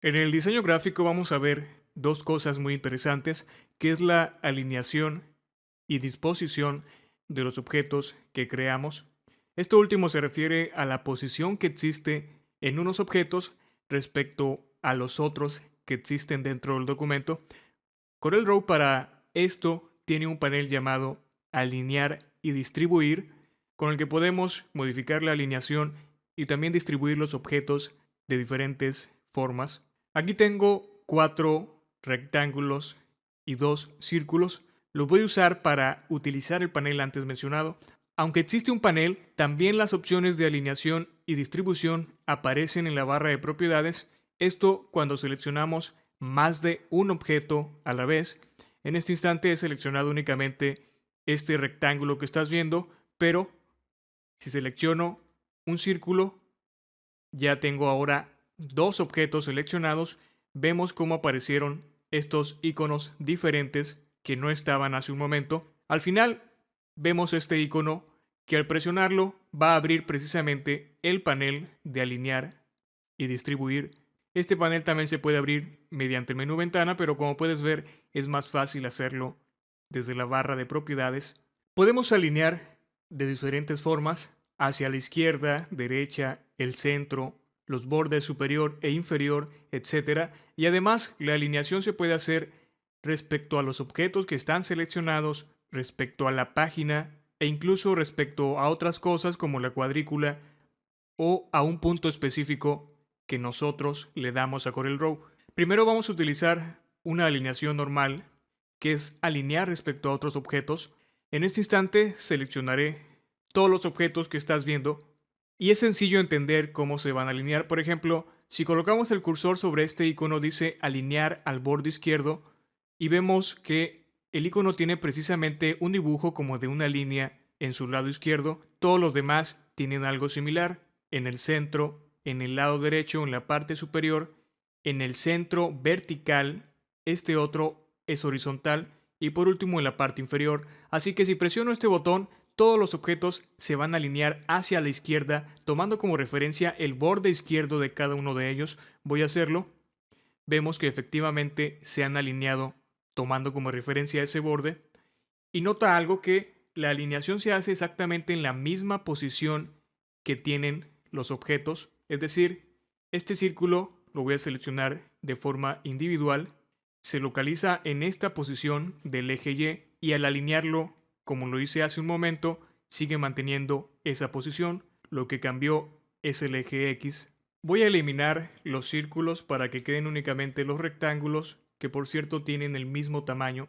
En el diseño gráfico vamos a ver dos cosas muy interesantes, que es la alineación y disposición de los objetos que creamos. Esto último se refiere a la posición que existe en unos objetos respecto a los otros que existen dentro del documento. CorelDRAW para esto tiene un panel llamado alinear y distribuir, con el que podemos modificar la alineación y también distribuir los objetos de diferentes formas. Aquí tengo 4 rectángulos y 2 círculos. Los voy a usar para utilizar el panel antes mencionado. Aunque existe un panel, también las opciones de alineación y distribución aparecen en la barra de propiedades. Esto cuando seleccionamos más de un objeto a la vez. En este instante he seleccionado únicamente este rectángulo que estás viendo, pero si selecciono un círculo, ya tengo ahora dos objetos seleccionados. Vemos cómo aparecieron estos iconos diferentes que no estaban hace un momento. Al final vemos este icono que al presionarlo va a abrir precisamente el panel de alinear y distribuir. Este panel también se puede abrir mediante el menú ventana, pero como puedes ver es más fácil hacerlo desde la barra de propiedades. Podemos alinear de diferentes formas, hacia la izquierda, derecha, el centro, los bordes superior e inferior, etc. Y además la alineación se puede hacer respecto a los objetos que están seleccionados, respecto a la página e incluso respecto a otras cosas como la cuadrícula o a un punto específico que nosotros le damos a CorelDRAW. Primero vamos a utilizar una alineación normal, que es alinear respecto a otros objetos. En este instante seleccionaré todos los objetos que estás viendo y es sencillo entender cómo se van a alinear. Por ejemplo, si colocamos el cursor sobre este icono dice alinear al borde izquierdo y vemos que el icono tiene precisamente un dibujo como de una línea en su lado izquierdo. Todos los demás tienen algo similar. En el centro, en el lado derecho, en la parte superior, en el centro vertical, este otro es horizontal y por último en la parte inferior. Así que si presiono este botón, todos los objetos se van a alinear hacia la izquierda, tomando como referencia el borde izquierdo de cada uno de ellos. Voy a hacerlo. Vemos que efectivamente se han alineado tomando como referencia ese borde. Y nota algo, que la alineación se hace exactamente en la misma posición que tienen los objetos. Es decir, este círculo lo voy a seleccionar de forma individual. Se localiza en esta posición del eje y al alinearlo como lo hice hace un momento, sigue manteniendo esa posición. Lo que cambió es el eje X. Voy a eliminar los círculos para que queden únicamente los rectángulos, que por cierto tienen el mismo tamaño.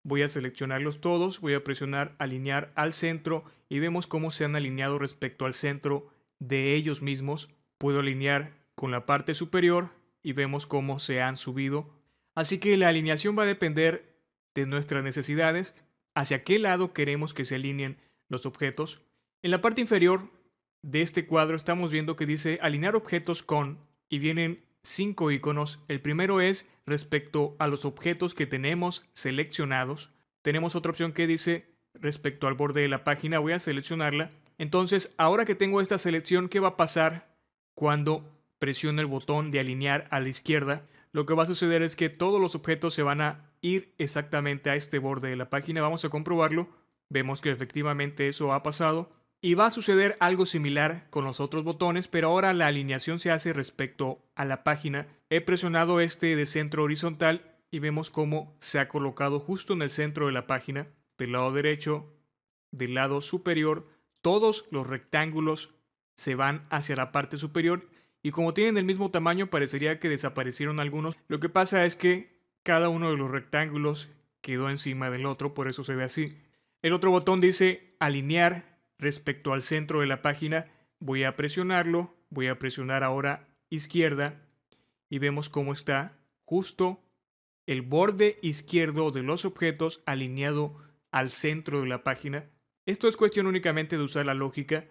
Voy a seleccionarlos todos, voy a presionar alinear al centro y vemos cómo se han alineado respecto al centro de ellos mismos. Puedo alinear con la parte superior y vemos cómo se han subido. Así que la alineación va a depender de nuestras necesidades, hacia qué lado queremos que se alineen los objetos. En la parte inferior de este cuadro estamos viendo que dice alinear objetos con y vienen 5 iconos. El primero es respecto a los objetos que tenemos seleccionados. Tenemos otra opción que dice respecto al borde de la página. Voy a seleccionarla. Entonces, ahora que tengo esta selección, ¿qué va a pasar cuando presiono el botón de alinear a la izquierda? Lo que va a suceder es que todos los objetos se van a ir exactamente a este borde de la página. Vamos a comprobarlo. Vemos que efectivamente eso ha pasado. Y va a suceder algo similar con los otros botones, pero ahora la alineación se hace respecto a la página. He presionado este de centro horizontal y vemos cómo se ha colocado justo en el centro de la página. Del lado derecho, del lado superior, todos los rectángulos se van hacia la parte superior y como tienen el mismo tamaño parecería que desaparecieron algunos. Lo que pasa es que cada uno de los rectángulos quedó encima del otro, por eso se ve así. El otro botón dice alinear respecto al centro de la página. Voy a presionarlo, voy a presionar ahora izquierda y vemos cómo está justo el borde izquierdo de los objetos alineado al centro de la página. Esto es cuestión únicamente de usar la lógica.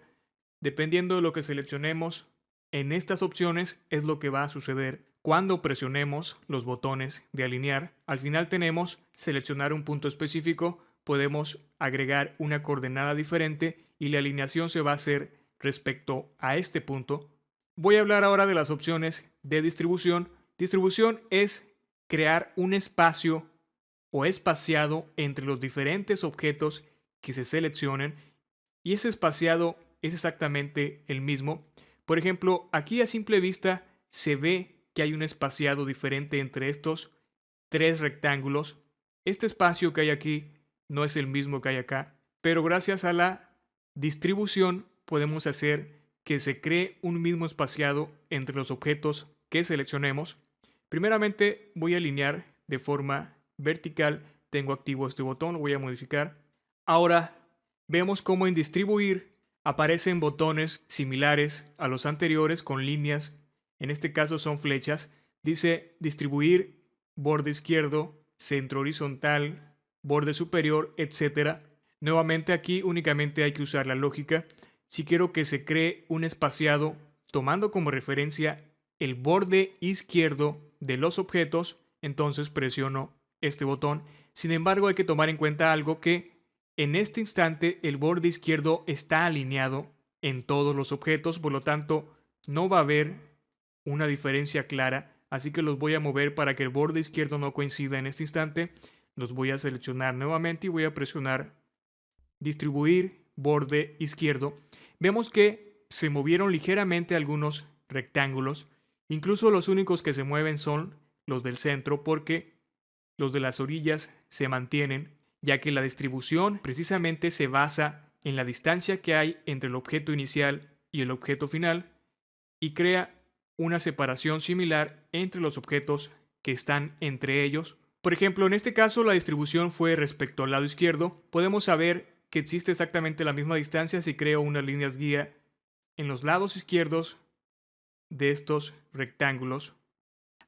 Dependiendo de lo que seleccionemos en estas opciones es lo que va a suceder cuando presionemos los botones de alinear. Al final tenemos seleccionar un punto específico, podemos agregar una coordenada diferente y la alineación se va a hacer respecto a este punto. Voy a hablar ahora de las opciones de distribución. Distribución es crear un espacio o espaciado entre los diferentes objetos que se seleccionen, y ese espaciado es exactamente el mismo. Por ejemplo, aquí a simple vista se ve que hay un espaciado diferente entre estos tres rectángulos. Este espacio que hay aquí no es el mismo que hay acá, pero gracias a la distribución podemos hacer que se cree un mismo espaciado entre los objetos que seleccionemos. Primeramente voy a alinear de forma vertical. Tengo activo este botón, lo voy a modificar. Ahora vemos cómo en distribuir aparecen botones similares a los anteriores con líneas. En este caso son flechas. Dice distribuir, borde izquierdo, centro horizontal, borde superior, etc. Nuevamente aquí únicamente hay que usar la lógica. Si quiero que se cree un espaciado tomando como referencia el borde izquierdo de los objetos, entonces presiono este botón. Sin embargo, hay que tomar en cuenta algo, que en este instante el borde izquierdo está alineado en todos los objetos, por lo tanto no va a haber una diferencia clara, así que los voy a mover para que el borde izquierdo no coincida en este instante. Los voy a seleccionar nuevamente y voy a presionar distribuir borde izquierdo. Vemos que se movieron ligeramente algunos rectángulos. Incluso los únicos que se mueven son los del centro, porque los de las orillas se mantienen, ya que la distribución precisamente se basa en la distancia que hay entre el objeto inicial y el objeto final y crea una separación similar entre los objetos que están entre ellos. Por ejemplo, en este caso la distribución fue respecto al lado izquierdo. Podemos saber que existe exactamente la misma distancia si creo unas líneas guía en los lados izquierdos de estos rectángulos.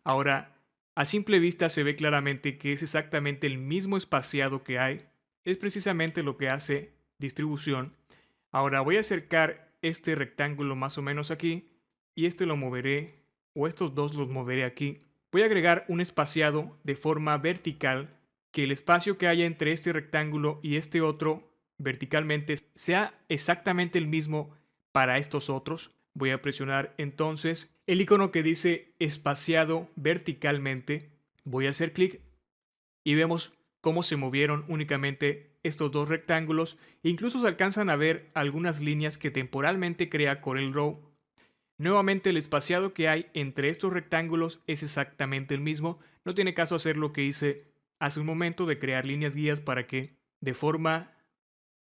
Ahora, a simple vista se ve claramente que es exactamente el mismo espaciado que hay. Es precisamente lo que hace distribución. Ahora voy a acercar este rectángulo más o menos aquí y este lo moveré, o estos dos los moveré aquí. Voy a agregar un espaciado de forma vertical, que el espacio que haya entre este rectángulo y este otro verticalmente sea exactamente el mismo para estos otros. Voy a presionar entonces el icono que dice espaciado verticalmente. Voy a hacer clic y vemos cómo se movieron únicamente estos dos rectángulos. Incluso se alcanzan a ver algunas líneas que temporalmente crea CorelDRAW. Nuevamente el espaciado que hay entre estos rectángulos es exactamente el mismo. No tiene caso hacer lo que hice hace un momento de crear líneas guías para que de forma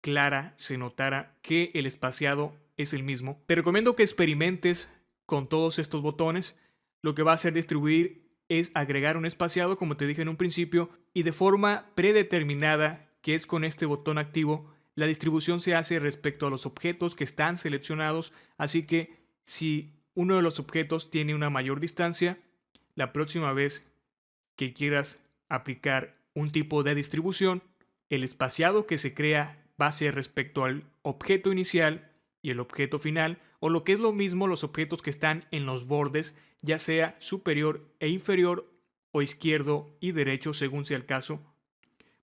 clara se notara que el espaciado es el mismo. Te recomiendo que experimentes con todos estos botones. Lo que va a hacer distribuir es agregar un espaciado, como te dije en un principio, y de forma predeterminada, que es con este botón activo, la distribución se hace respecto a los objetos que están seleccionados, así que si uno de los objetos tiene una mayor distancia, la próxima vez que quieras aplicar un tipo de distribución, el espaciado que se crea va a ser respecto al objeto inicial y el objeto final, o lo que es lo mismo, los objetos que están en los bordes, ya sea superior e inferior o izquierdo y derecho según sea el caso.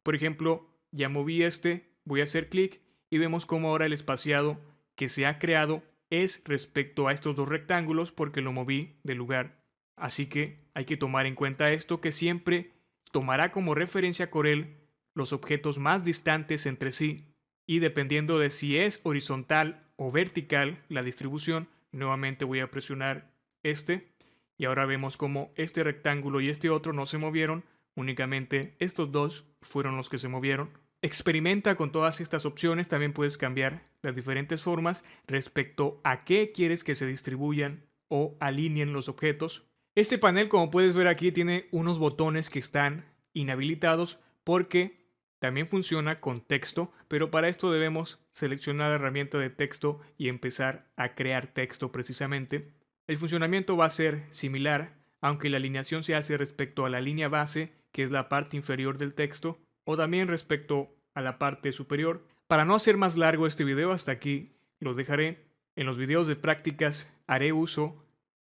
Por ejemplo, ya moví este, voy a hacer clic y vemos cómo ahora el espaciado que se ha creado es respecto a estos dos rectángulos porque lo moví de lugar. Así que hay que tomar en cuenta esto, que siempre tomará como referencia Corel los objetos más distantes entre sí, y dependiendo de si es horizontal o vertical la distribución, nuevamente voy a presionar este y ahora vemos como este rectángulo y este otro no se movieron, únicamente estos dos fueron los que se movieron. Experimenta con todas estas opciones. También puedes cambiar las diferentes formas respecto a qué quieres que se distribuyan o alineen los objetos. Este panel, como puedes ver aquí, tiene unos botones que están inhabilitados porque también funciona con texto, pero para esto debemos seleccionar la herramienta de texto y empezar a crear texto precisamente. El funcionamiento va a ser similar, aunque la alineación se hace respecto a la línea base, que es la parte inferior del texto, o también respecto a la parte superior. Para no hacer más largo este video, hasta aquí lo dejaré. En los videos de prácticas haré uso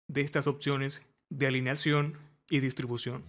de estas opciones de alineación y distribución.